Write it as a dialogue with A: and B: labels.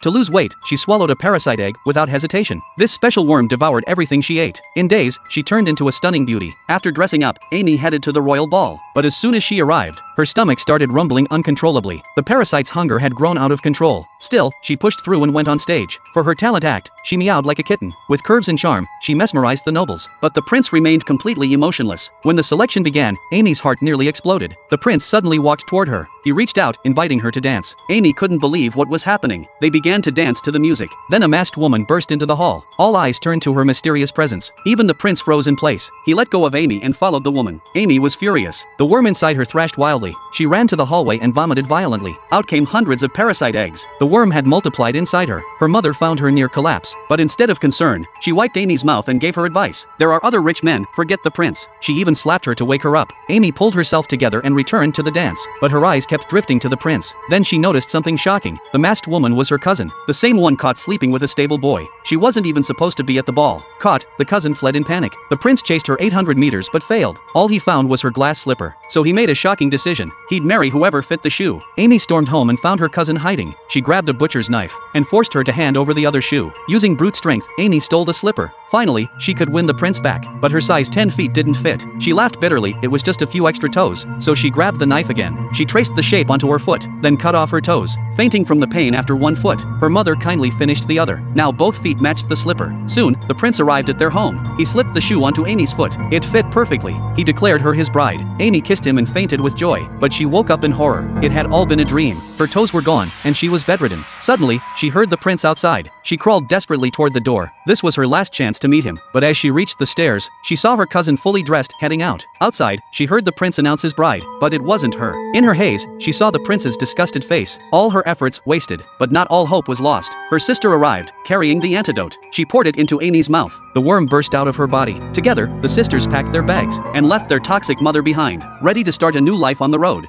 A: To lose weight, she swallowed a parasite egg without hesitation. This special worm devoured everything she ate. In days, she turned into a stunning beauty. After dressing up, Amy headed to the royal ball. But as soon as she arrived, her stomach started rumbling uncontrollably. The parasite's hunger had grown out of control. Still, she pushed through and went on stage. For her talent act, she meowed like a kitten. With curves and charm, she mesmerized the nobles. But the prince remained completely emotionless. When the selection began, Amy's heart nearly exploded. The prince suddenly walked toward her. He reached out, inviting her to dance. Amy couldn't believe what was happening. They began to dance to the music. Then a masked woman burst into the hall. All eyes turned to her mysterious presence. Even the prince froze in place. He let go of Amy and followed the woman. Amy was furious. The worm inside her thrashed wildly. She ran to the hallway and vomited violently. Out came hundreds of parasite eggs. The worm had multiplied inside her. Her mother found her near collapse. But instead of concern, she wiped Amy's mouth and gave her advice. There are other rich men, forget the prince. She even slapped her to wake her up. Amy pulled herself together and returned to the dance. But her eyes kept drifting to the prince. Then she noticed something shocking. The masked woman was her cousin. The same one caught sleeping with a stable boy. She wasn't even supposed to be at the ball. Caught, the cousin fled in panic. The prince chased her 800 meters but failed. All he found was her glass slipper. So he made a shocking decision. He'd marry whoever fit the shoe. Amy stormed home and found her cousin hiding. She grabbed a butcher's knife and forced her to hand over the other shoe. Using brute strength, Amy stole the slipper. Finally, she could win the prince back. But her size 10 feet didn't fit. She laughed bitterly, it was just a few extra toes. So she grabbed the knife again. She traced the shape onto her foot, then cut off her toes. Fainting from the pain after one foot, her mother kindly finished the other. Now both feet matched the slipper. Soon, the prince arrived at their home. He slipped the shoe onto Amy's foot. It fit perfectly. He declared her his bride. Amy kissed him and fainted with joy. But she woke up in horror. It had all been a dream. Her toes were gone, and she was bedridden. Suddenly, she heard the prince outside. She crawled desperately toward the door. This was her last chance to meet him. But as she reached the stairs, she saw her cousin fully dressed, heading out. Outside, she heard the prince announce his bride, but it wasn't her. In her haze, she saw the prince's disgusted face. All her efforts wasted, but not all hope was lost. Her sister arrived, carrying the antidote. She poured it into Amy's mouth. The worm burst out of her body. Together, the sisters packed their bags and left their toxic mother behind, ready to start a new life on the road.